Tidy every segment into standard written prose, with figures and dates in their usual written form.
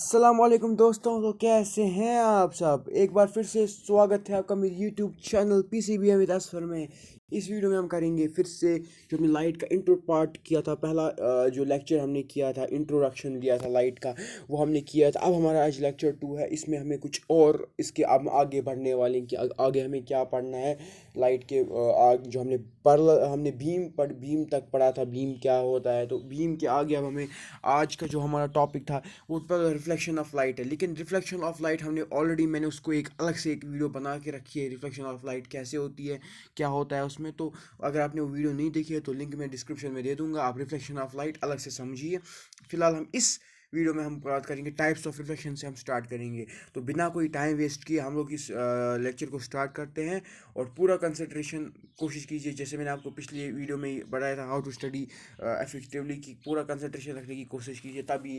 अस्सलाम वालेकुम दोस्तों। तो कैसे हैं आप सब? एक बार फिर से स्वागत है आपका मेरे YouTube channel PCBM with Asfar में। इस वीडियो में हम करेंगे फिर से जो हमने लाइट का इंट्रो पार्ट किया था। पहला जो लेक्चर हमने किया था, इंट्रोडक्शन दिया था लाइट का, वो हमने किया था। अब हमारा आज लेक्चर 2 है। इसमें हमें कुछ और इसके अब आगे बढ़ने वाले हैं कि आगे हमें क्या पढ़ना है लाइट के आगे। जो हमने बीम तक पढ़ा था, बीम क्या होता है। तो बीम के आगे अब हमें आज का जो हमारा टॉपिक था वो पर रिफ्लेक्शन ऑफ लाइट है। लेकिन रिफ्लेक्शन ऑफ लाइट मैंने उसको एक अलग से एक वीडियो बना के रखी है। रिफ्लेक्शन ऑफ लाइट कैसे होती है, क्या होता है उसमें। तो अगर आपने वो वीडियो नहीं देखी है तो लिंक मैं डिस्क्रिप्शन में दे दूंगा, आप रिफ्लेक्शन ऑफ लाइट अलग से समझिए। फिलहाल हम इस वीडियो में हम बात करेंगे टाइप्स ऑफ रिफ्लेक्शन से हम स्टार्ट करेंगे। तो बिना कोई टाइम वेस्ट किए हम लोग इस लेक्चर को स्टार्ट करते हैं। और पूरा कंसंट्रेशन कोशिश कीजिए, जैसे मैंने आपको पिछले वीडियो में बताया था हाउ टू स्टडी इफेक्टिवली, की पूरा कंसंट्रेशन रखने की कोशिश कीजिए, तभी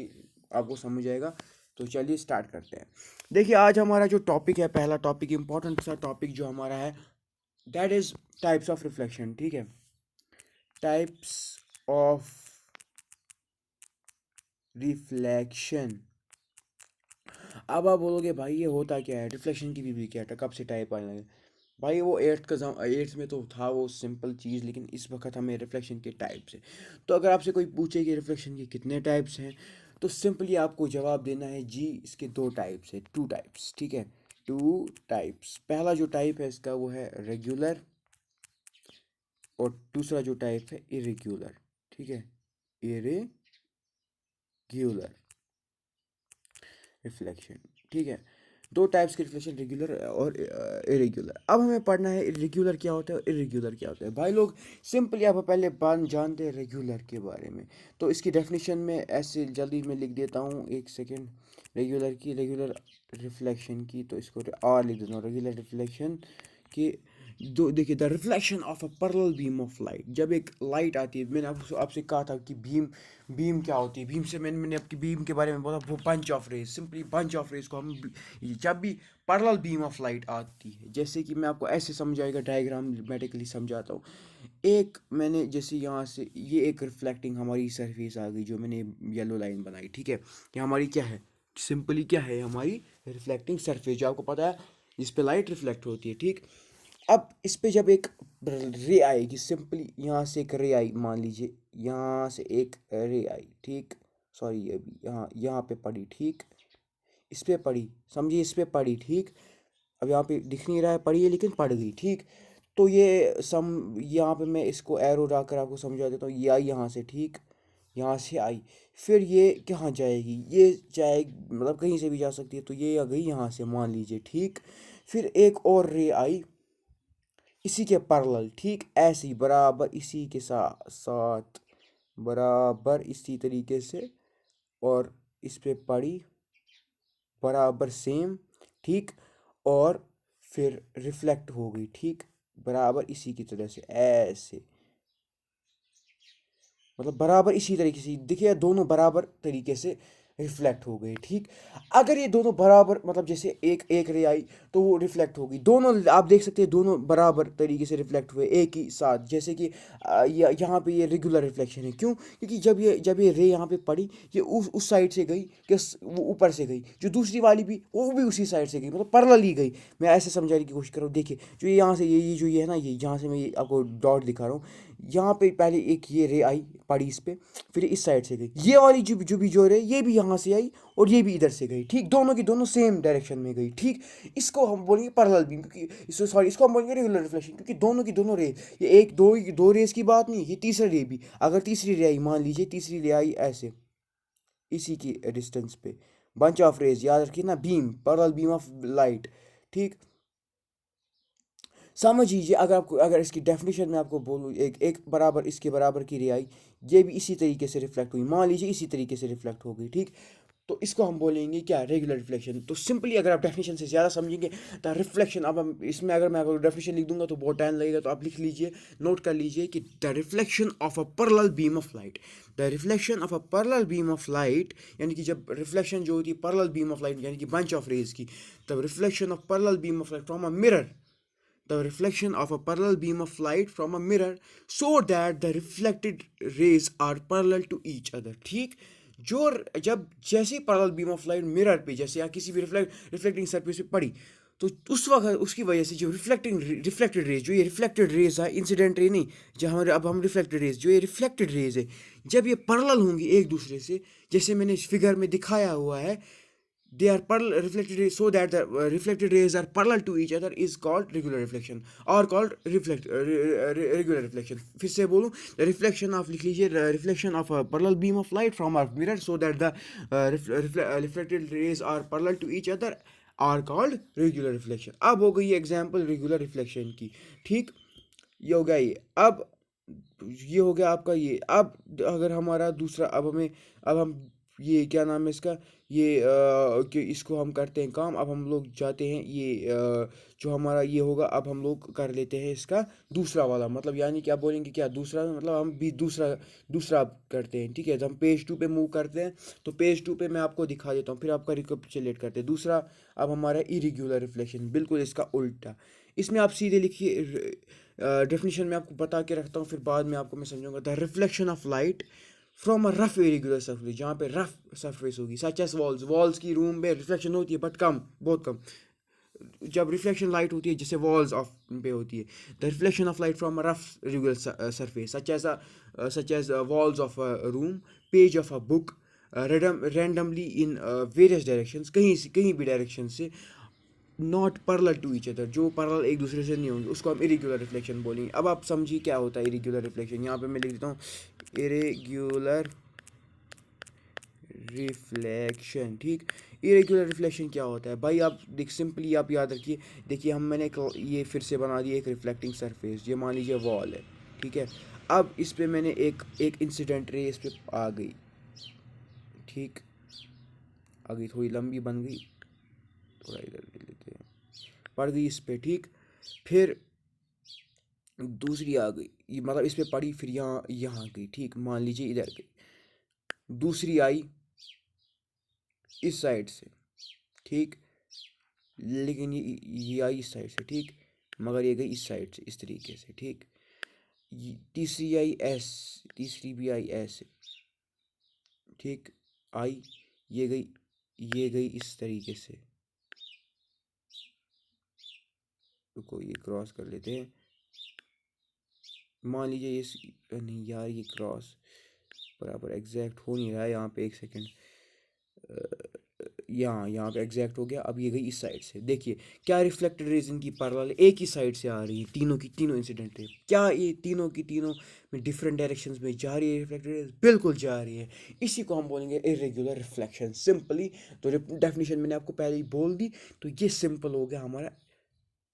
आपको समझ आएगा। तो चलिए स्टार्ट करते हैं। देखिए, आज हमारा जो टॉपिक है, पहला टॉपिक, इंपॉर्टेंट सा टॉपिक जो हमारा है, that is types of reflection. ठीक है, टाइप्स ऑफ रिफ्लेक्शन। अब आप बोलोगे भाई ये होता क्या है, रिफ्लेक्शन की भी क्या है, कब से टाइप आने लगे? भाई वो एट्थ में तो था वो सिंपल चीज़, लेकिन इस वक्त हमें रिफ्लेक्शन के टाइप्स है। तो अगर आपसे कोई पूछे कि रिफ्लेक्शन के कितने टाइप्स हैं, तो सिंपली आपको जवाब देना है जी, इसके दो टाइप्स है, टू टाइप्स। ठीक है, टू टाइप्स। पहला जो टाइप है इसका वो है रेगुलर, और दूसरा जो टाइप है इरेग्युलर। ठीक है, इरेग्युलर रिफ्लेक्शन। ठीक है, दो टाइप्स के रिफ्लेक्शन, रेगुलर और इरेग्युलर। अब हमें पढ़ना है इरेग्युलर क्या होता है और इरेग्युलर क्या होता है। भाई लोग, सिंपली आप पहले बात जानते हैं रेगुलर के बारे में। तो इसकी डेफिनेशन में ऐसे जल्दी में लिख देता हूँ, एक सेकेंड। रेगुलर रिफ्लेक्शन की, तो इसको आर लिख देता हूँ, रेगुलर रिफ्लेक्शन की। दो देखिए, the reflection of a parallel beam of light. जब एक लाइट आती है, मैंने आपसे कहा था कि बीम क्या होती है। बीम से मैंने आपकी बीम के बारे में बोला, वो bunch of rays, simply bunch of rays को हम जब भी पैरेलल बीम ऑफ लाइट आती है, जैसे कि मैं आपको ऐसे समझाएगा, डायग्रामेटिकली समझाता हूँ। एक मैंने जैसे यहाँ से ये एक रिफ्लेक्टिंग हमारी सरफेस आ गई, जो मैंने येलो लाइन बनाई। ठीक है, ये हमारी क्या है, सिंपली क्या है, हमारी रिफ्लेक्टिंग सरफेस, जो आपको पता है जिस पे लाइट रिफ्लेक्ट होती है। ठीक, अब इस पे जब एक रे आएगी, सिंपली यहाँ से एक रे आई, मान लीजिए यहाँ से एक रे आई। ठीक, सॉरी, अभी यहाँ यहाँ पे पड़ी। ठीक, इस पे पड़ी, समझिए इस पे पड़ी। ठीक, अब यहाँ पे दिख नहीं रहा है पड़ी है, लेकिन पड़ गई। ठीक, तो ये यहाँ पे मैं इसको एरो डालकर आपको समझा देता हूँ। ये आई यहाँ से, ठीक, यहाँ से आई, फिर ये कहाँ जाएगी, ये जाएगी, मतलब कहीं से भी जा सकती है। तो ये आ गई यहाँ से, मान लीजिए। ठीक, फिर एक और रे आई इसी के पैरेलल। ठीक, ऐसे ही बराबर इसी के साथ साथ, बराबर इसी तरीके से, और इस पे पड़ी बराबर सेम। ठीक, और फिर रिफ्लेक्ट हो गई। ठीक, बराबर इसी की तरह से, ऐसे, मतलब बराबर इसी तरीके से, देखिए दोनों बराबर तरीके से रिफ्लेक्ट हो गए। ठीक, अगर ये दोनों बराबर, मतलब जैसे एक एक रे आई तो वो रिफ्लेक्ट होगी, दोनों आप देख सकते हैं दोनों बराबर तरीके से रिफ्लेक्ट हुए एक ही साथ। जैसे कि यहाँ पे ये रेगुलर रिफ्लेक्शन है। क्यों? क्योंकि जब ये रे यहाँ पे पड़ी, ये उस साइड से गई, कि वो ऊपर से गई, जो दूसरी वाली भी वो भी उसी साइड से गई, मतलब पैरेलल ही गई। मैं ऐसे समझाने की कोशिश कर रहा हूँ। देखिए, जो ये यहाँ से ये जो ये है ना, ये जहाँ से मैं ये आपको डॉट दिखा रहा हूँ, यहाँ पे पहले एक ये रे आई, पड़ी इस पे, फिर इस साइड से गई, ये वाली जो रे, ये भी यहाँ से आई और ये भी इधर से गई। ठीक, दोनों की दोनों सेम डायरेक्शन में गई। ठीक, इसको हम बोलेंगे पैरेलल बीम, क्योंकि इसको, सॉरी, इसको हम बोलेंगे रेगुलर रिफ्लेक्शन, क्योंकि दोनों की दोनों रे, ये एक दो रेस की बात नहीं, ये तीसरा रे भी, अगर तीसरी रे आई, मान लीजिए तीसरी रे आई ऐसे इसी की डिस्टेंस पे, बंच ऑफ रेज, याद रखिए ना, beam, parallel beam of light. ठीक, समझ लीजिए, अगर इसकी डेफिनेशन में आपको बोलूँ, एक एक बराबर इसके बराबर की रियाई, ये भी इसी तरीके से रिफ्लेक्ट हुई, मान लीजिए इसी तरीके से रिफ्लेक्ट हो गई। ठीक, तो इसको हम बोलेंगे क्या, रेगुलर रिफ्लेक्शन। तो सिंपली अगर आप डेफिनेशन से ज़्यादा समझेंगे द रिफ्लेक्शन, अब हम इसमें अगर मैं आपको डेफिनेशन लिख दूंगा तो बहुत टाइम लगेगा, तो आप लिख लीजिए, नोट कर लीजिए कि the reflection of a parallel beam of light, the reflection of a parallel beam of light, यानी कि जब रिफ्लेक्शन जो होती है पैरेलल बीम ऑफ लाइट, यानी कि बंच ऑफ रेज की, the reflection of parallel beam of light from a mirror, the reflection of a parallel beam of light from a mirror, so that the reflected rays are parallel to each other. ठीक, जो जब जैसे parallel beam of light mirror पे जैसे या किसी भी reflecting surface पे पड़ी, तो उस वक्त उसकी वजह से जो रिफ्लेक्टेड रेज, जो ये रिफ्लेक्टेड रेज है, इंसिडेंट रे नहीं, जो हमारे अब हम रिफ्लेक्टेड रेज, जो ये रिफ्लेक्टेड रेज है, जब ये पैरेलल होंगी एक दूसरे से, जैसे मैंने इस फिगर में दिखाया हुआ है, they are parallel reflected rays, so that the reflected rays are parallel to each other is called regular reflection or called regular reflection. फिर से बोलूँ, the reflection of, लिख लीजिए, reflection of a parallel beam of light from a mirror so that the reflected rays are parallel to each other are called regular reflection. अब हो गई example regular reflection की, ठीक, ये हो गया ये। अब ये हो गया आपका ये। अब अगर हमारा दूसरा, अब हम ये क्या नाम है इसका, ये कि इसको हम करते हैं काम। अब हम लोग जाते हैं ये जो हमारा ये होगा, अब हम लोग कर लेते हैं इसका दूसरा वाला, मतलब यानी क्या बोलेंगे, क्या दूसरा मतलब हम भी दूसरा दूसरा करते हैं, ठीक है। तो हम पेज 2 पे मूव करते हैं, तो पेज 2 पे मैं आपको दिखा देता हूँ, फिर आपका रिकैपिचुलेट करते हैं दूसरा। अब हमारा इरेग्युलर रिफ्लेक्शन बिल्कुल इसका उल्टा। इसमें आप सीधे लिखिए, डेफिनेशन में आपको बता के रखता हूँ, फिर बाद में आपको मैं समझाऊंगा। The reflection of light from a rough irregular surface, जहाँ पे रफ सरफेस होगी, सच एस वॉल्स की रूम में रिफ्लेक्शन होती है बट कम, बहुत कम। जब रिफ्लेक्शन लाइट होती है जैसे वॉल्स ऑफ पे होती है, the reflection of light from a rough irregular surface such as walls of a room, page of a book, randomly in various directions, कहीं भी डायरेक्शन से, not parallel to each other, जो parallel एक दूसरे से नहीं होंगे, उसको हम इरेग्युलर रिफ्लेक्शन बोलेंगे। अब आप समझिए क्या होता है इरेग्युलर रिफ्लेक्शन। यहाँ पे मैं लिख देता हूँ इरेग्युलर रिफ्लेक्शन, ठीक। इरेग्युलर रिफ्लेक्शन क्या होता है भाई, आप देख सिंपली आप याद रखिए। देखिए हम मैंने ये फिर से बना दिया एक रिफ्लेक्टिंग सरफेस, ये मान लीजिए वॉल है, ठीक है। अब इस पे मैंने एक एक इंसिडेंट रे इस पे आ गई, ठीक, आ गई, थोड़ी लंबी बन गई, थोड़ा इधर ले लेते हैं, पड़ गई इस पे, ठीक। फिर दूसरी आ गई, ये मतलब इस पे पड़ी, फिर यहाँ गई, ठीक, मान लीजिए इधर गई। दूसरी आई इस साइड से, ठीक, लेकिन ये आई इस साइड से, ठीक, मगर ये गई इस साइड से इस तरीके से, ठीक। तीसरी आई ऐस, तीसरी भी आई ऐसे, ठीक, आई, ये गई, ये गई इस तरीके से। रुको ये क्रॉस कर लेते हैं, मान लीजिए ये नहीं यार, ये क्रॉस बराबर एग्जैक्ट हो नहीं रहा है यहाँ पे, एक सेकेंड, यहाँ पे एग्जैक्ट हो गया। अब ये गई इस साइड से, देखिए क्या रिफ्लेक्टेड रेज इनकी पैरेलल एक ही साइड से आ रही है, तीनों की तीनों इंसिडेंट रे, क्या ये तीनों की तीनों में डिफरेंट डायरेक्शंस में जा रही है रिफ्लेक्टेड रेज, बिल्कुल जा रही है। इसी को हम बोलेंगे इरेगुलर रिफ्लेक्शन सिंपली। तो डेफिनेशन मैंने आपको पहले ही बोल दी, तो ये सिंपल हो गया हमारा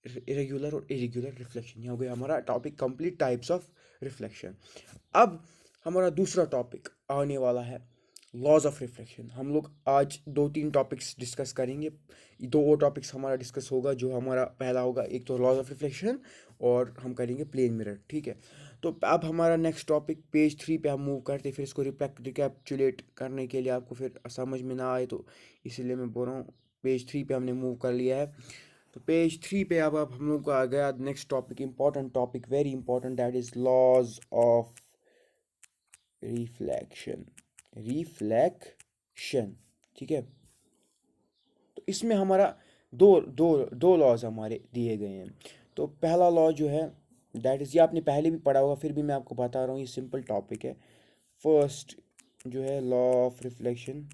इरेगुलर और इरेगुलर रिफ्लेक्शन। ये हो गया हमारा topic complete, types of reflection. अब हमारा दूसरा टॉपिक आने वाला है लॉज ऑफ रिफ्लेक्शन। हम लोग आज 2-3 टॉपिक्स डिस्कस करेंगे, दो और टॉपिक्स हमारा डिस्कस होगा, जो हमारा पहला होगा एक तो लॉज ऑफ रिफ्लेक्शन, और हम करेंगे प्लेन मिरर, ठीक है। तो अब हमारा नेक्स्ट टॉपिक पेज 3 पे हम मूव करते हैं, फिर इसको रिकैप्चुलेट करने के लिए आपको फिर समझ में ना आए, तो इसीलिए मैं बोल रहा हूँ पेज 3 पे हमने मूव कर लिया है। तो पेज 3 पे अब हम लोग को आ गया next topic, important topic, very important, that is laws of reflection, reflection, ठीक है। तो इसमें हमारा दो दो दो लॉज हमारे दिए गए हैं। तो पहला लॉ जो है, दैट इज़, ये आपने पहले भी पढ़ा होगा, फिर भी मैं आपको बता रहा हूँ, ये सिंपल टॉपिक है। फर्स्ट जो है लॉ ऑफ रिफ्लेक्शन,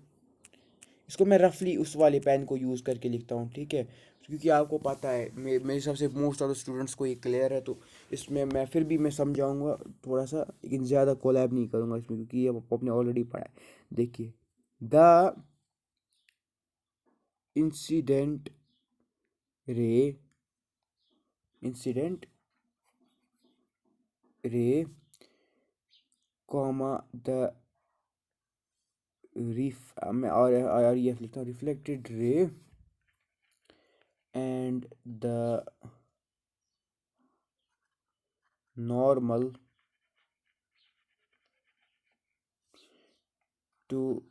इसको मैं रफली उस वाले पेन को यूज़ करके लिखता हूँ, ठीक है, क्योंकि आपको पता है मेरे हिसाब से मोस्ट ऑफ द स्टूडेंट्स को ये क्लियर है। तो इसमें मैं फिर भी मैं समझाऊंगा थोड़ा सा, लेकिन ज़्यादा कोलैब नहीं करूँगा इसमें, क्योंकि ये आपने ऑलरेडी पढ़ा है। देखिए, the incident ray, incident ray comma the मैं और ये लिखता हूँ, reflected ray and the normal to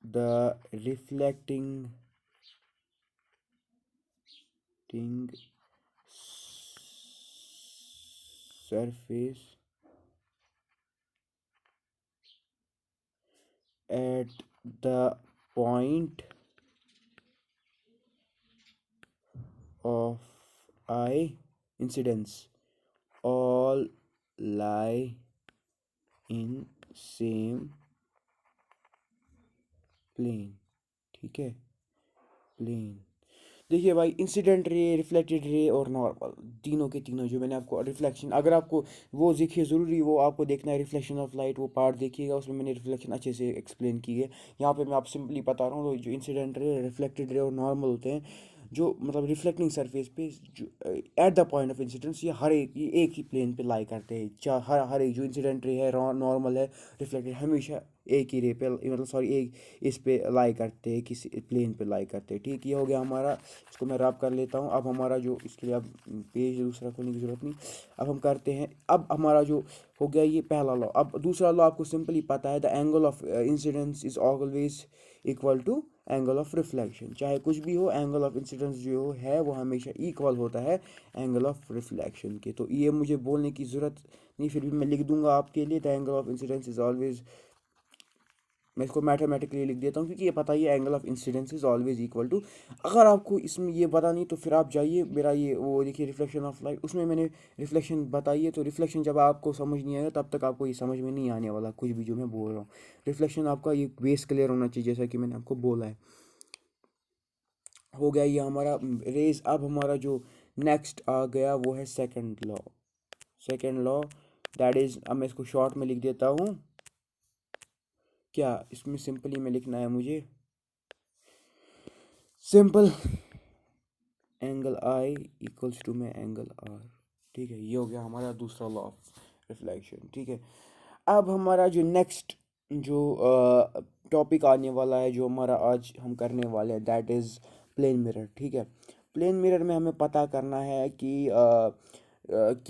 the reflecting surface at the point of eye incidence all lie in same plane, ठीक है, प्लेन। देखिए भाई, इंसिडेंट रे, रिफ्लेक्टेड रे और नॉर्मल, तीनों के तीनों जो मैंने आपको रिफ्लेक्शन, अगर आपको वो देखिए ज़रूरी वो आपको देखना है रिफ्लेक्शन ऑफ लाइट, वो पार्ट देखिएगा, उसमें मैंने रिफ्लेक्शन अच्छे से एक्सप्लेन की है। यहाँ पे मैं आप सिंपली बता रहा हूँ, तो जो इंसिडेंट रे, रिफ्लेक्टेड रे और नॉर्मल होते हैं, जो मतलब रिफ्लेक्टिंग सरफेस पे जो at the point of incidence, ये हर एक, ये एक ही प्लेन पे लाई करते हैं। हर एक जो इंसिडेंट रे है, नॉर्मल है, रिफ्लेक्टेड, हमेशा एक ही रे पे, मतलब सॉरी, एक इस पे लाई करते हैं, किसी प्लेन पे लाई करते हैं। ठीक, ये हो गया हमारा। इसको मैं रब कर लेता हूँ। अब हमारा जो, इसके लिए अब पेज दूसरा खोलने की ज़रूरत नहीं। अब हम करते हैं, अब हमारा जो हो गया ये पहला लॉ। अब दूसरा लॉ आपको सिंपली पता है, the angle of incidence is always equal to angle of reflection. चाहे कुछ भी हो, एंगल ऑफ इंसिडेंस जो है वो हमेशा इक्वल होता है एंगल ऑफ रिफ्लेक्शन के। तो ये मुझे बोलने की ज़रूरत नहीं, फिर भी मैं लिख दूंगा आपके लिए, the angle of incidence is always, मैं इसको मैथमेटिकली लिख देता हूँ, क्योंकि ये पता ही है angle of incidence is always equal to. अगर आपको इसमें ये पता नहीं तो फिर आप जाइए मेरा ये वो देखिए, रिफ्लेक्शन ऑफ लाइट, उसमें मैंने रिफ्लेक्शन बताई है। तो रिफ्लेक्शन जब आपको समझ नहीं आएगा तब तक आपको ये समझ में नहीं आने वाला कुछ भी जो मैं बोल रहा हूँ। रिफ्लेक्शन आपका ये बेस क्लियर होना चाहिए, जैसा कि मैंने आपको बोला है। हो गया ये हमारा रेज। अब हमारा जो नेक्स्ट आ गया वो है second law. Second law that is, अब मैं इसको शॉर्ट में लिख देता हूँ। क्या इसमें सिंपली में लिखना है मुझे, simple angle I equals to में एंगल आर। ठीक है, ये हो गया हमारा दूसरा लॉ ऑफ रिफ्लेक्शन। ठीक है, अब हमारा जो नेक्स्ट जो टॉपिक आने वाला है, जो हमारा आज हम करने वाले हैं, दैट इज़ प्लेन मिरर। ठीक है, प्लेन मिरर में हमें पता करना है कि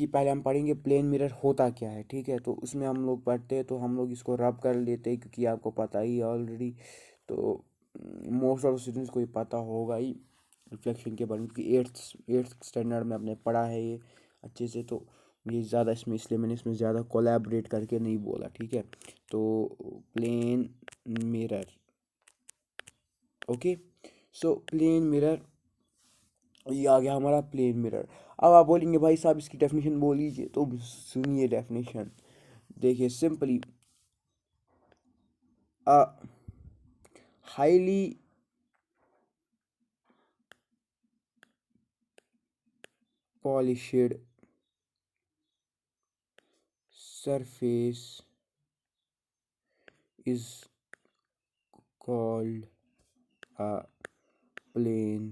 पहले हम पढ़ेंगे प्लेन मिरर होता क्या है। ठीक है, तो उसमें हम लोग पढ़ते हैं तो हम लोग इसको रब कर लेते हैं, क्योंकि आपको पता ही है ऑलरेडी। तो मोस्ट ऑफ स्टूडेंट्स को ये पता होगा ही रिफ्लेक्शन के बारे में, क्योंकि एट्थ स्टैंडर्ड में आपने पढ़ा है ये अच्छे से। तो ये ज़्यादा इसमें, इसलिए मैंने इसमें ज़्यादा कोलैबोरेट करके नहीं बोला। ठीक है, तो plane mirror, okay. So plane mirror, ये आ गया हमारा प्लेन मिरर। अब आप बोलेंगे भाई साहब इसकी डेफिनेशन बोल लीजिए, तो सुनिए डेफिनेशन। देखिए simply, a highly polished surface is called a plane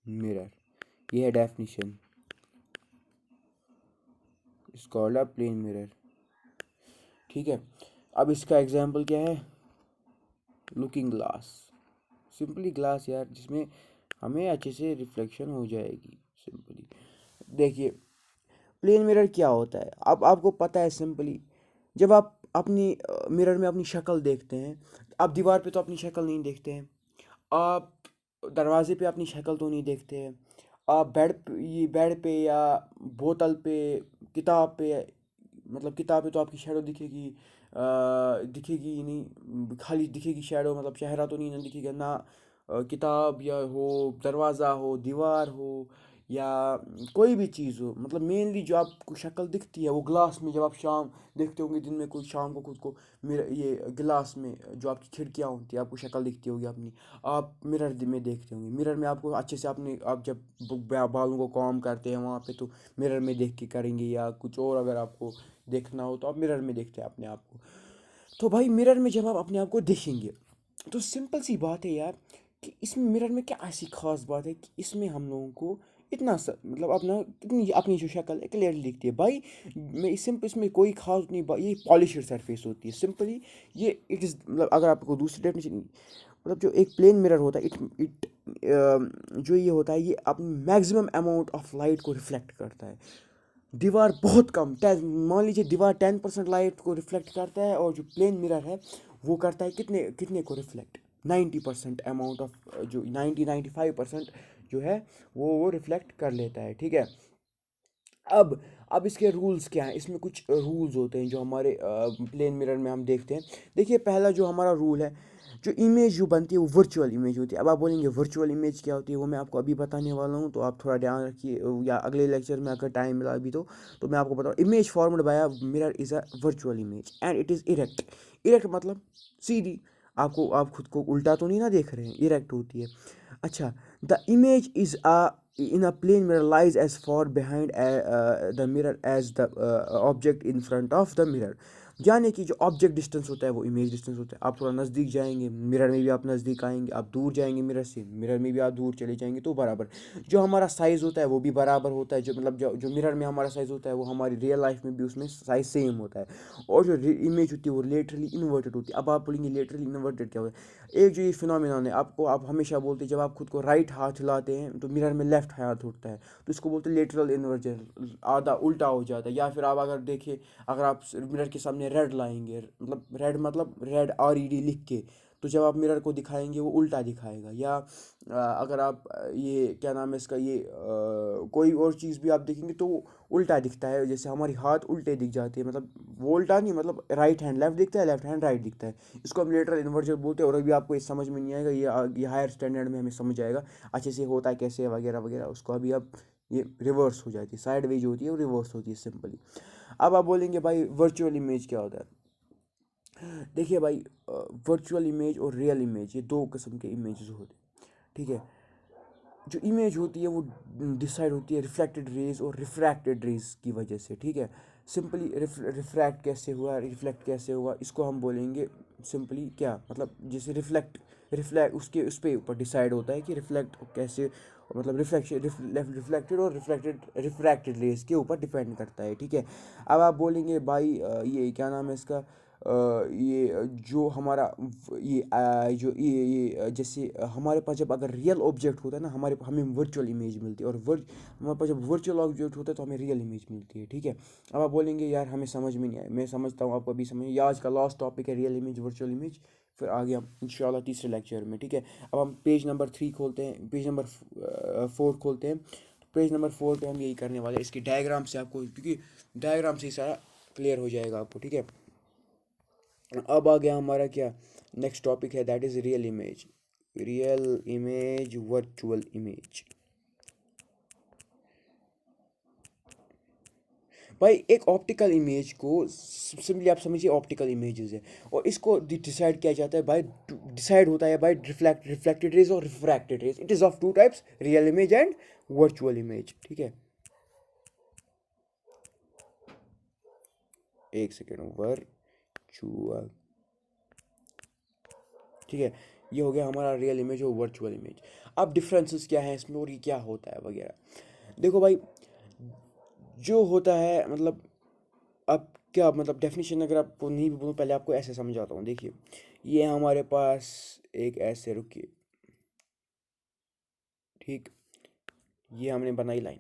mirror। ये है definition, is called a plane mirror. ठीक है, अब इसका एग्जांपल क्या है, लुकिंग ग्लास, सिंपली ग्लास यार, जिसमें हमें अच्छे से रिफ्लेक्शन हो जाएगी सिंपली। देखिए प्लेन मिरर क्या होता है, अब आपको पता है सिंपली, जब आप अपनी मिरर में अपनी शक्ल देखते हैं, आप दीवार पे तो अपनी शक्ल नहीं देखते हैं, आप दरवाजे पे अपनी शक्ल तो नहीं देखते हैं, आप बेड पे या बोतल पे, किताब पे, मतलब किताब पे तो आपकी शैडो दिखेगी, दिखेगी ही नहीं, खाली दिखेगी शैडो, मतलब चेहरा तो नहीं ना दिखेगा ना। किताब या हो, दरवाज़ा हो, दीवार हो, या कोई भी चीज़ हो, मतलब मेनली जो आपको शक्ल दिखती है वो ग्लास में, जब आप शाम देखते होंगे, दिन में कोई शाम को खुद को मिरर, ये गिलास में जो आपकी खिड़कियाँ होती है, आपको शक्ल दिखती होगी अपनी, आप मिरर में देखते होंगे। मिरर में आपको अच्छे से अपने, आप जब बालों को कॉम करते हैं वहाँ पे, तो मिरर में देख के करेंगे, या कुछ और अगर आपको देखना हो तो आप मिरर में देखते हैं अपने आप को। तो भाई मिरर में जब आप अपने आप को देखेंगे, तो सिंपल सी बात है यार, कि इसमें मिरर में क्या ऐसी खास बात है कि इसमें हम लोगों को इतना मतलब अपना कितनी अपनी जो शक्ल है क्लियरली दिखती है भाई। मैं सिंपल, इसमें कोई खास नहीं, ये पॉलिश्ड सरफेस होती है सिंपली। ये इट इज़, मतलब अगर आपको दूसरी डेफिनेशन, मतलब जो एक प्लेन मिरर होता है, इट इट जो ये होता है, ये अपनी मैक्सिमम अमाउंट ऑफ लाइट को रिफ्लेक्ट करता है। दीवार बहुत कम, 10, मान लीजिए दीवार 10% लाइट को रिफ्लेक्ट करता है, और जो प्लेन मिरर है वो करता है कितने कितने को रिफ्लेक्ट, 90% अमाउंट ऑफ, जो 95% जो है वो रिफ्लेक्ट कर लेता है। ठीक है, अब इसके रूल्स क्या हैं, इसमें कुछ रूल्स होते हैं जो हमारे प्लेन मिरर में हम देखते हैं। देखिए पहला जो हमारा रूल है, जो इमेज जो बनती है वो वर्चुअल इमेज होती है। अब आप बोलेंगे वर्चुअल इमेज क्या होती है, वो मैं आपको अभी बताने वाला हूँ, तो आप थोड़ा ध्यान रखिए, या अगले लेक्चर में अगर टाइम मिला अभी तो मैं आपको बताऊँ। Image formed by a mirror is a virtual image and it is erect. Erect मतलब सीधी, आपको आप खुद को उल्टा तो नहीं ना देख रहे हैं, इरेक्ट होती है। अच्छा, the image is a in a plane mirror lies as far behind the mirror as the object in front of the mirror। यानी कि जो ऑब्जेक्ट डिस्टेंस होता है वो इमेज डिस्टेंस होता है। आप थोड़ा नज़दीक जाएंगे मिरर में भी आप नज़दीक आएंगे, आप दूर जाएंगे मिरर से, मिरर में भी आप दूर चले जाएंगे, तो बराबर। जो हमारा साइज़ होता है वो भी बराबर होता है, जो मतलब जो मिरर में हमारा साइज़ होता है वो हमारी रियल लाइफ में भी उसमें साइज़ सेम होता है। और जो इमेज होती है वो लेटरली इन्वर्टेड होती है। अब आप बोलेंगे लेटरली इन्वर्टेड क्या होता है? एक जो ये फिनोमिनन है, आपको आप हमेशा बोलते हैं जब आप खुद को राइट हाथ हिलाते हैं तो मिरर में लेफ्ट हाथ उठता है, तो इसको बोलते हैं लेटरल इन्वर्जन, आधा उल्टा हो जाता है। या फिर आप अगर देखें, अगर आप मिरर के सामने रेड लाएंगे, मतलब रेड RED लिख के, तो जब आप मिरर को दिखाएंगे वो उल्टा दिखाएगा। या अगर आप ये क्या नाम है इसका, ये कोई और चीज़ भी आप देखेंगे तो वो उल्टा दिखता है, जैसे हमारी हाथ उल्टे दिख जाती है, मतलब वो उल्टा नहीं, मतलब राइट हैंड लेफ्ट दिखता है, लेफ्ट हैंड राइट दिखता है। इसको हम लेटरल इन्वर्जन बोलते हैं। और अभी आपको ये समझ में नहीं आएगा, ये हायर स्टैंडर्ड में हमें समझ आएगा अच्छे से होता है कैसे वगैरह वगैरह, उसको अभी अब ये रिवर्स हो जाती है, साइड वेज होती है वो रिवर्स होती है सिंपली। अब आप बोलेंगे भाई वर्चुअल इमेज क्या होता है? देखिए भाई, वर्चुअल इमेज और रियल इमेज ये दो किस्म के इमेजेस होते हैं, ठीक है। जो इमेज होती है वो डिसाइड होती है रिफ्लेक्टेड रेज और रिफ्रैक्टेड रेज की वजह से, ठीक है। सिंपली रिफ्रैक्ट कैसे हुआ, रिफ्लेक्ट कैसे हुआ, इसको हम बोलेंगे सिंपली क्या, मतलब जैसे रिफ्लेक्ट उसके उस पे ऊपर डिसाइड होता है कि रिफ्लेक्ट कैसे, मतलब रिफ्लेक्शन रिफ्लेक्टेड और रिफ्रैक्टेड रेज के ऊपर डिपेंड करता है, ठीक है। अब आप बोलेंगे भाई ये क्या नाम है इसका, ये जो हमारा ये जो जैसे हमारे पास जब अगर रियल ऑब्जेक्ट होता है ना, हमें वर्चुअल इमेज मिलती है, और हमारे पास जब वर्चुअल ऑब्जेक्ट होता है तो हमें रियल इमेज मिलती है, ठीक है। अब आप बोलेंगे यार हमें समझ में नहीं आया, मैं समझता हूँ आपको अभी समझ, ये आज का लास्ट टॉपिक है रियल इमेज वर्चुअल इमेज, फिर आगे हम इंशाल्लाह तीसरे लेक्चर में, ठीक है। अब हम पेज नंबर 3 खोलते हैं, पेज नंबर 4 खोलते हैं। पेज नंबर 4 पे हम यही करने वाले हैं, इसके डायग्राम से आपको, क्योंकि डायग्राम से ही सारा क्लियर हो जाएगा आपको, ठीक है। अब आ गया हमारा क्या नेक्स्ट टॉपिक है, that is real image. Real image virtual image. भाई एक ऑप्टिकल इमेज को सिंपली आप समझिए ऑप्टिकल इमेजेस है, और इसको डिसाइड किया जाता है बाय, डिसाइड होता है बाय रिफ्लेक्टेड रेज और refracted rays. It is of two types, real image and virtual image, ठीक है। एक सेकेंड, वर्चुअल, ठीक है। ये हो गया हमारा रियल इमेज और वर्चुअल इमेज। अब डिफरेंसेस क्या है इसमें और ये क्या होता है वगैरह, देखो भाई, जो होता है मतलब, अब क्या मतलब डेफिनेशन अगर आपको नहीं भी बोलूँ, पहले आपको ऐसे समझाता हूँ, देखिए। ये हमारे पास एक ऐसे, रुकिए, ठीक, ये हमने बनाई लाइन,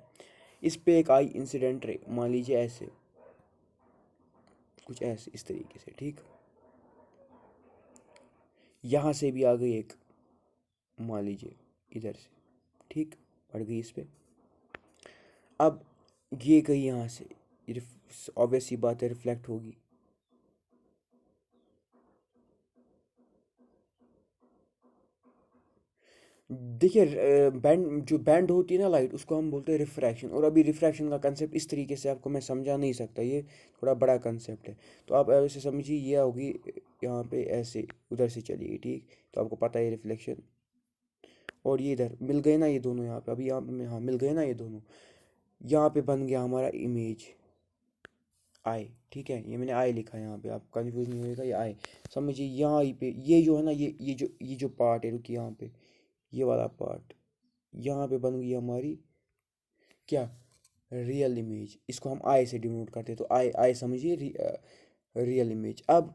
इस पे एक आई इंसिडेंट रे, मान लीजिए ऐसे, कुछ ऐसे इस तरीके से, ठीक। यहाँ से भी आ गई एक, मान लीजिए इधर से, ठीक, पड़ गई इस पे। अब ये गई यहाँ से, ऑब्वियस सी बात है रिफ्लेक्ट होगी। देखिए बैंड, जो बैंड होती है ना लाइट, उसको हम बोलते हैं रिफ्रैक्शन। और अभी रिफ्रैक्शन का कंसेप्ट इस तरीके से आपको मैं समझा नहीं सकता, ये थोड़ा बड़ा कंसेप्ट है, तो आप ऐसे समझिए, ये होगी यहाँ पे ऐसे उधर से चलिए, ठीक, तो आपको पता है रिफ्लेक्शन। और ये इधर मिल गए ना ये दोनों, यहाँ पे अभी यहाँ पे हाँ मिल गए ना ये दोनों, यहाँ पे बन गया हमारा इमेज आई, ठीक है। ये मैंने आई लिखा है यहाँ पे, आप कंफ्यूज नहीं होएगा, ये आई समझिए। यहाँ पे ये जो है ना, ये जो पार्ट है, रुकिए, यहाँ पे ये वाला पार्ट, यहाँ पे बन गई हमारी क्या, रियल इमेज। इसको हम आई से डिनोट करते हैं, तो आई आई समझिए रियल इमेज। अब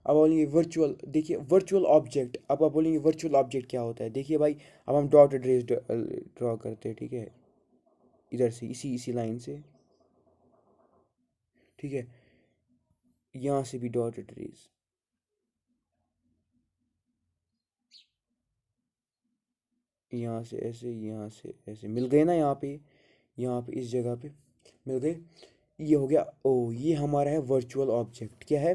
बोलेंगे वर्चुअल, देखिए वर्चुअल ऑब्जेक्ट, अब आप बोलेंगे वर्चुअल ऑब्जेक्ट क्या होता है, देखिए भाई, अब हम डॉटेड रेज ड्रॉ करते हैं, ठीक है, इधर से इसी इसी लाइन से, ठीक है। यहाँ से भी डॉटेड रेज, यहाँ से ऐसे, यहाँ से ऐसे मिल गए ना, यहाँ पे इस जगह पे मिल गए। ये हो गया, ओ ये हमारा है वर्चुअल ऑब्जेक्ट, क्या है,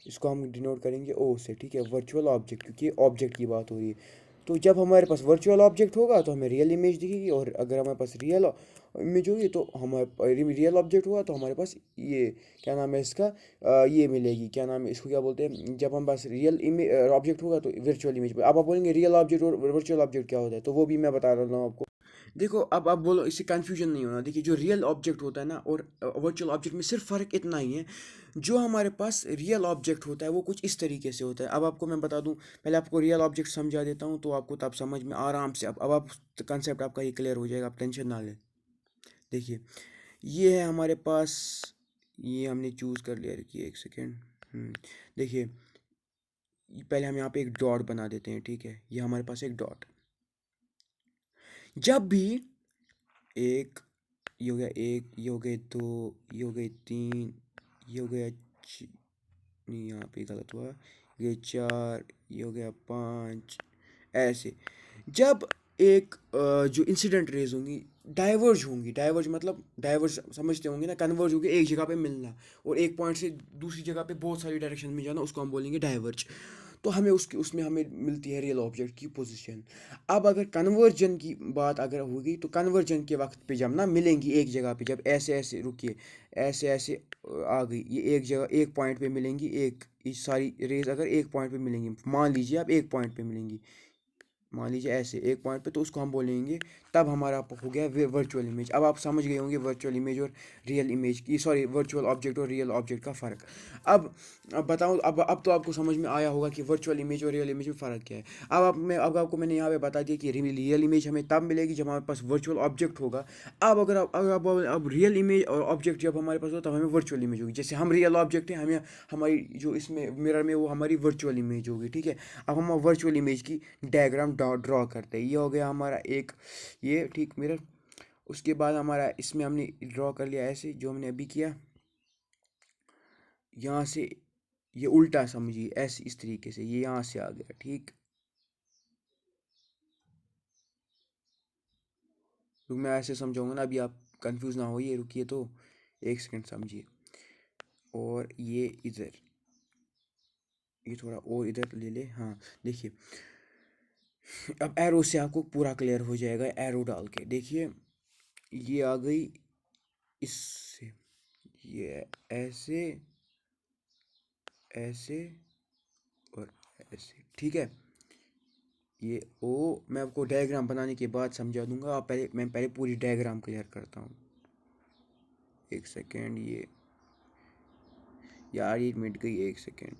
इसको हम डिनोट करेंगे ओ से, ठीक है, वर्चुअल ऑब्जेक्ट, क्योंकि ऑब्जेक्ट की बात हो रही है। तो जब हमारे पास वर्चुअल ऑब्जेक्ट होगा तो हमें रियल इमेज दिखेगी, और अगर हमारे पास रियल इमेज होगी तो हमारे रियल ऑब्जेक्ट हुआ तो हमारे पास ये क्या नाम है इसका, ये मिलेगी, क्या नाम है इसको, क्या बोलते हैं, जब हम पास रियल इमेज ऑब्जेक्ट होगा तो वर्चुअल इमेज। अब आप बोलेंगे रियल ऑब्जेक्ट और वर्चुअल ऑब्जेक्ट क्या होता है, तो वो भी मैं बता रहा हूँ आपको। देखो, अब आप बोलो, इससे कन्फ्यूजन नहीं होना। देखिए, जो रियल ऑब्जेक्ट होता है ना और वर्चुअल ऑब्जेक्ट में सिर्फ फ़र्क इतना ही है, जो हमारे पास रियल ऑब्जेक्ट होता है वो कुछ इस तरीके से होता है। अब आपको मैं बता दूं, पहले आपको रियल ऑब्जेक्ट समझा देता हूं, तो आपको तब समझ में आराम से, अब आप कंसेप्ट आपका ये क्लियर हो जाएगा, आप टेंशन ना लें। देखिए, ये है हमारे पास, ये हमने चूज़ कर लिया, रुकिए एक सेकेंड। देखिए, पहले हम यहाँ पे एक डॉट बना देते हैं, ठीक है, ये हमारे पास एक डॉट। जब भी एक, ये हो गया एक, ये हो गए दो, ये हो गए तीन, ये हो गया नहीं, यहाँ पे गलत हुआ, ये चार, ये हो गया पाँच, ऐसे। जब एक जो इंसिडेंट रेज होंगी, डाइवर्ज होंगी, डाइवर्ज मतलब डाइवर्ज समझते होंगे ना, कन्वर्ज होंगे, एक जगह पे मिलना और एक पॉइंट से दूसरी जगह पे बहुत सारी डायरेक्शन में जाना, उसको हम बोलेंगे डाइवर्ज। तो हमें उसकी उसमें हमें मिलती है रियल ऑब्जेक्ट की पोजीशन। अब अगर कन्वर्जन की बात अगर होगी, तो कन्वर्जन के वक्त पे जब ना मिलेंगी एक जगह पे, जब ऐसे ऐसे, रुकिए, ऐसे ऐसे आ गई ये एक जगह, एक पॉइंट पे मिलेंगी, एक ये सारी रेज अगर एक पॉइंट पे मिलेंगी, मान लीजिए आप एक पॉइंट पे मिलेंगी, मान लीजिए ऐसे एक पॉइंट पे, तो उसको हम बोलेंगे, तब हमारा हो गया वर्चुअल इमेज। अब आप समझ गए होंगे वर्चुअल इमेज और रियल इमेज की, सॉरी, वर्चुअल ऑब्जेक्ट और रियल ऑब्जेक्ट का फ़र्क। अब अब बताऊँ, अब तो आपको समझ में आया होगा कि वर्चुअल इमेज और रियल इमेज में फ़र्क क्या है। अब आपको मैंने यहाँ पे बता दिया कि रियल इमेज हमें तब मिलेगी जब हमारे पास वर्चुअल ऑब्जेक्ट होगा। अब अगर अब रियल इमेज और ऑब्जेक्ट जब हमारे पास हो तब हमें वर्चुअल इमेज होगी। जैसे हम रियल ऑब्जेक्ट है, हमें हमारी जो इसमें मिरर में वो हमारी वर्चुअल इमेज होगी, ठीक है। अब हम वर्चुअल इमेज की डायग्राम ड्रॉ करते हैं। ये हो गया हमारा एक, ये ठीक मिरर। उसके बाद हमारा इसमें हमने ड्रॉ कर लिया ऐसे, जो हमने अभी किया, यहाँ से ये उल्टा समझिए, ऐसे इस तरीके से ये यहाँ से आ गया, ठीक। तो मैं ऐसे समझाऊंगा ना, अभी आप कंफ्यूज ना होइए, रुकिए तो एक सेकंड समझिए। और ये इधर, ये थोड़ा और इधर ले ले, हाँ। देखिए, अब एरो से आपको पूरा क्लियर हो जाएगा, एरो डाल के देखिए, ये आ गई इससे, ये ऐसे, ऐसे और ऐसे, ठीक है। ये ओ, मैं आपको डायग्राम बनाने के बाद समझा दूंगा, आप पहले, मैं पहले पूरी डायग्राम क्लियर करता हूँ। एक सेकेंड, ये यार ये मिट गई, एक सेकेंड,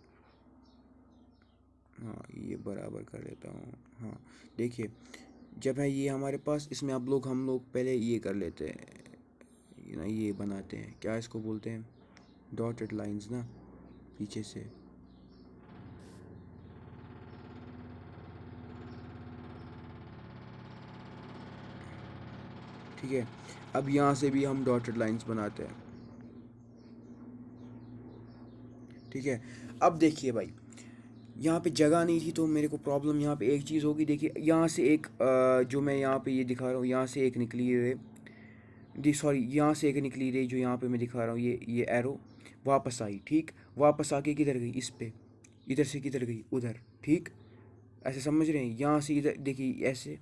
हाँ ये बराबर कर लेता हूँ, हाँ। देखिए, जब है ये हमारे पास, इसमें हम लोग पहले ये कर लेते हैं, ये ना, ये बनाते हैं, क्या इसको बोलते हैं, डॉटेड लाइंस ना, पीछे से, ठीक है। अब यहाँ से भी हम डॉटेड लाइंस बनाते हैं, ठीक है। अब देखिए भाई, यहाँ पे जगह नहीं थी तो मेरे को प्रॉब्लम यहाँ पे एक चीज़ होगी। देखिए, यहाँ से एक जो मैं यहाँ पे ये दिखा रहा हूँ, यहाँ से एक निकली है, जी सॉरी, यहाँ से एक निकली रही जो यहाँ पे मैं दिखा रहा हूँ, ये एरो वापस आई, ठीक। वापस आके किधर गई, इस पे, इधर से किधर गई, उधर, ठीक। ऐसे समझ रहे हैं, यहाँ से इधर देखिए, ऐसे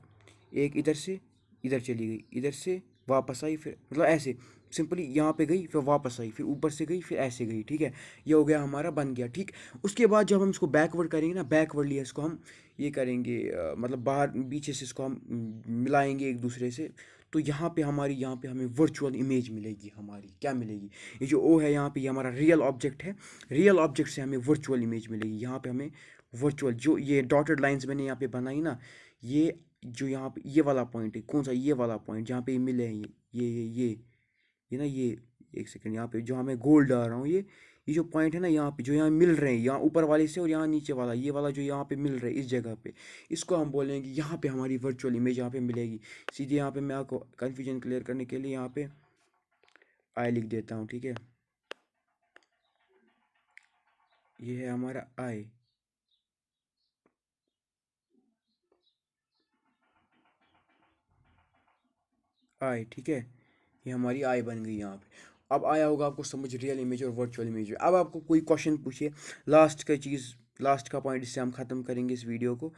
एक इधर से इधर चली गई, इधर से वापस आई, फिर मतलब ऐसे सिंपली यहाँ पे गई, फिर वापस आई, फिर ऊपर से गई, फिर ऐसे गई, ठीक है। ये हो गया हमारा, बन गया, ठीक। उसके बाद जब हम इसको बैकवर्ड करेंगे ना, बैकवर्डली इसको हम ये करेंगे, मतलब बाहर पीछे से इसको हम मिलाएंगे एक दूसरे से, तो यहाँ पे हमें वर्चुअल इमेज मिलेगी। हमारी क्या मिलेगी, ये जो ओ है यहाँ पे, ये हमारा रियल ऑब्जेक्ट है। रियल ऑब्जेक्ट से हमें वर्चुअल इमेज मिलेगी। यहाँ पे हमें वर्चुअल, जो ये डॉटेड लाइंस मैंने यहाँ पे बनाई ना, ये जो यहाँ पे ये वाला पॉइंट है, कौन सा, ये वाला पॉइंट जहाँ पे ये मिले हैं, ये ना, ये एक सेकंड, यहाँ पे जो हमें गोल डाल रहा हूँ, ये जो पॉइंट है ना, यहाँ पे जो यहाँ मिल रहे हैं, यहाँ ऊपर वाले से और यहाँ नीचे वाला, ये वाला जो यहाँ पे मिल रहा है इस जगह पे, इसको हम बोलेंगे, यहाँ पे हमारी वर्चुअल इमेज यहाँ पे मिलेगी। सीधे यहाँ पे मैं आपको कन्फ्यूजन क्लियर करने के लिए यहाँ पे आई लिख देता हूँ, ठीक है। ये है हमारा आई, आई, ठीक है। ये हमारी आई बन गई यहाँ पे। अब आया होगा आपको समझ रियल इमेज और वर्चुअल इमेज में। अब आपको कोई क्वेश्चन पूछिए, लास्ट का पॉइंट, इससे हम ख़त्म करेंगे इस वीडियो को,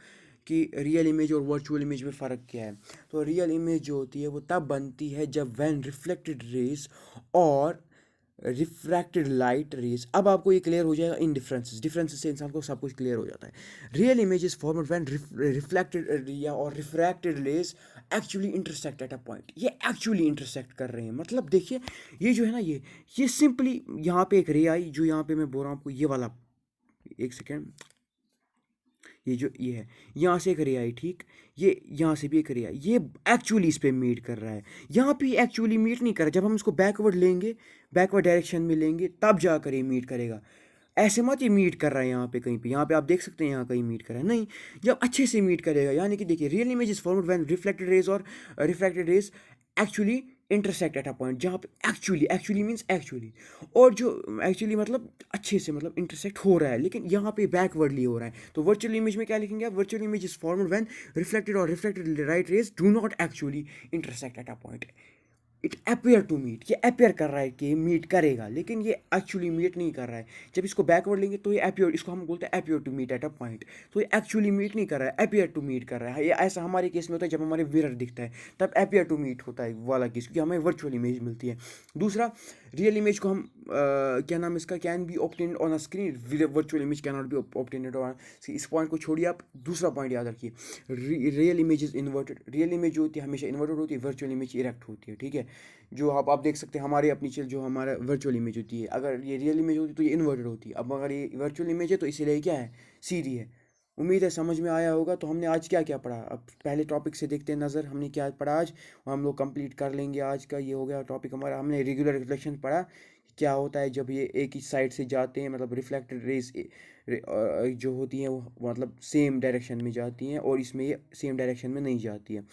कि रियल इमेज और वर्चुअल इमेज में फ़र्क क्या है। तो रियल इमेज जो होती है वो तब बनती है जब व्हेन रिफ्लेक्टेड रेज और रिफ्रैक्टेड लाइट रेज। अब आपको ये क्लियर हो जाएगा इन डिफरेंसेस से इंसान को सब कुछ क्लियर हो जाता है। Real image is formed when reflected या और refracted rays actually intersect at a point. ये एक्चुअली इंटरसेक्ट कर रहे हैं, मतलब देखिए ये जो है ना, ये सिंपली यहाँ पे एक रे आई, जो यहाँ पे मैं बोल रहा हूँ आपको, ये वाला, एक सेकेंड, ये जो ये है, यहाँ से एक रे आई, ठीक, ये यहाँ से भी एक रे आई, ये एक्चुअली इस पे मीट कर रहा है। यहाँ पे एक्चुअली मीट नहीं कर रहा, जब हम इसको बैकवर्ड लेंगे, बैकवर्ड डायरेक्शन में लेंगे, तब जाकर ये मीट करेगा। ऐसे मत ये मीट कर रहा है यहाँ पे कहीं पे, यहाँ पे आप देख सकते हैं यहाँ कहीं मीट कर रहा है, नहीं, जब अच्छे से मीट करेगा। यानी कि देखिए real image is formed when reflected rays और reflected rays actually intersect at a point, जहाँ पे एक्चुअली मीन्स एक्चुअली, और जो एक्चुअली मतलब अच्छे से, मतलब इंटरसेक्ट हो रहा है, लेकिन यहाँ पे बैकवर्डली हो रहा है। तो वर्चुअल इमेज में क्या लिखेंगे आप, virtual image is formed when reflected और reflected right rays do not actually intersect at a point. It appear to meet, ये अपेयर कर रहा है कि ये मीट करेगा, लेकिन ये एक्चुअली मीट नहीं कर रहा है। जब इसको बैकवर्ड लेंगे तो ये अपेयर, इसको हम बोलते हैं appear to meet at a point. तो ये एक्चुअली मीट नहीं कर रहा है, अपेयर टू मीट कर रहा है। ये ऐसा हमारे केस में होता है जब हमारे मिरर दिखता है, तब अपेयर टू मीट होता है वाला केस, क्योंकि हमें वर्चुअल इमेज मिलती है। दूसरा, रियल इमेज को हम क्या नाम इसका, can be obtained on a screen, virtual image can not be obtained on. इस पॉइंट को छोड़िए आप, दूसरा पॉइंट याद रखिए, real image is inverted. Real image जो होती है हमेशा इन्वर्टेड होती है, वर्चुअल इमेज इरेक्ट होती है, ठीक है। जो आप देख सकते हैं हमारे अपनी चीज, जो हमारा वर्चुअल इमेज होती है, अगर ये रियल इमेज होती है तो ये इन्वर्टेड होती है। अब अगर ये वर्चुअल इमेज है तो इसीलिए क्या है, सीधी है। उम्मीद है समझ में आया होगा। तो हमने आज क्या क्या पढ़ा, अब पहले टॉपिक से देखते हैं नज़र, हमने क्या पढ़ा आज, हम लोग कंप्लीट कर लेंगे आज का। ये हो गया टॉपिक हमारा। हमने रेगुलर रिफ्लेक्शन पढ़ा, क्या होता है जब ये एक ही साइड से जाते हैं, मतलब रिफ्लेक्टेड रेज जो होती हैं वो मतलब सेम डायरेक्शन में जाती हैं, और इसमें ये सेम डायरेक्शन में नहीं जाती है।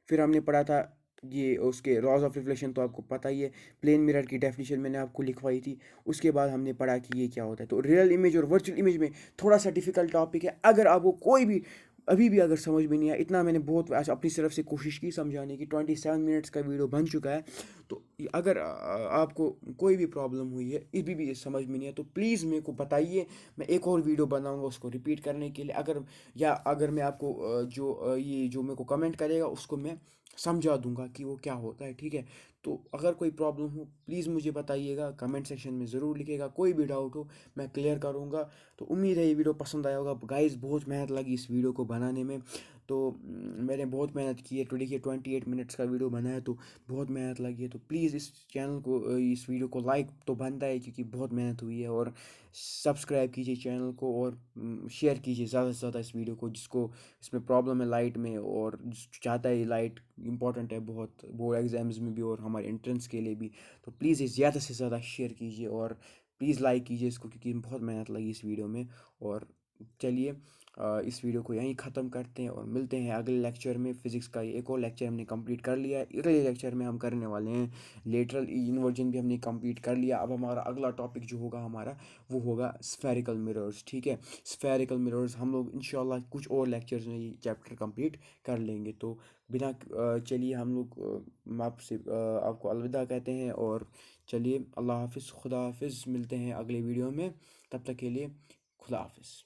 फिर हमने पढ़ा था ये उसके लॉज ऑफ रिफ्लेक्शन, तो आपको पता ही है। प्लेन मिरर की डेफिनेशन मैंने आपको लिखवाई थी। उसके बाद हमने पढ़ा कि ये क्या होता है। तो रियल इमेज और वर्चुअल इमेज में थोड़ा सा डिफिकल्ट टॉपिक है। अगर आपको कोई भी अभी भी अगर समझ में नहीं आया, इतना मैंने बहुत अपनी तरफ से कोशिश की समझाने की, 27 मिनट्स का वीडियो बन चुका है। तो अगर आपको कोई भी प्रॉब्लम हुई है, इस भी समझ में नहीं है, तो प्लीज़ मेरे को बताइए। मैं एक और वीडियो बनाऊंगा उसको रिपीट करने के लिए। अगर मैं आपको ये जो मेरे को कमेंट करेगा उसको मैं समझा दूंगा कि वो क्या होता है, ठीक है। तो अगर कोई प्रॉब्लम हो प्लीज़ मुझे बताइएगा, कमेंट सेक्शन में ज़रूर लिखिएगा। कोई भी डाउट हो मैं क्लियर करूँगा। तो उम्मीद है ये वीडियो पसंद आया होगा। गाइस बहुत मेहनत लगी इस वीडियो को बनाने में, तो मैंने बहुत मेहनत की है। तो देखिए 28 मिनट्स का वीडियो बना है, तो बहुत मेहनत लगी है। तो प्लीज़ इस चैनल को, इस वीडियो को लाइक तो बनता है क्योंकि बहुत मेहनत हुई है, और सब्सक्राइब कीजिए चैनल को, और शेयर कीजिए ज़्यादा से ज़्यादा इस वीडियो को, जिसको इसमें प्रॉब्लम है लाइट में, और चाहता है लाइट इंपॉर्टेंट है बहुत बोर्ड एग्जाम्स में भी और हमारे एंट्रेंस के लिए भी। तो प्लीज़ ये ज़्यादा से ज़्यादा शेयर कीजिए, और प्लीज़ लाइक कीजिए इसको, क्योंकि बहुत मेहनत लगी इस वीडियो में। और चलिए इस वीडियो को यहीं ख़त्म करते हैं, और मिलते हैं अगले लेक्चर में। फ़िज़िक्स का एक और लेक्चर हमने कंप्लीट कर लिया है। अगले लेक्चर में हम करने वाले हैं लेटरल इन्वर्जन भी हमने कंप्लीट कर लिया। अब हमारा अगला टॉपिक जो होगा हमारा, वो होगा स्फेरिकल मिरर्स, ठीक है। स्फेरिकल मिरर्स हम लोग इंशाल्लाह कुछ और लेक्चर्स में ये चैप्टर कंप्लीट कर लेंगे। तो बिना चलिए हम लोग आपसे आपको अलविदा कहते हैं, और चलिए अल्लाह हाफिज़, खुदा हाफिज़। मिलते हैं अगले वीडियो में, तब तक के लिए खुदा हाफिज़।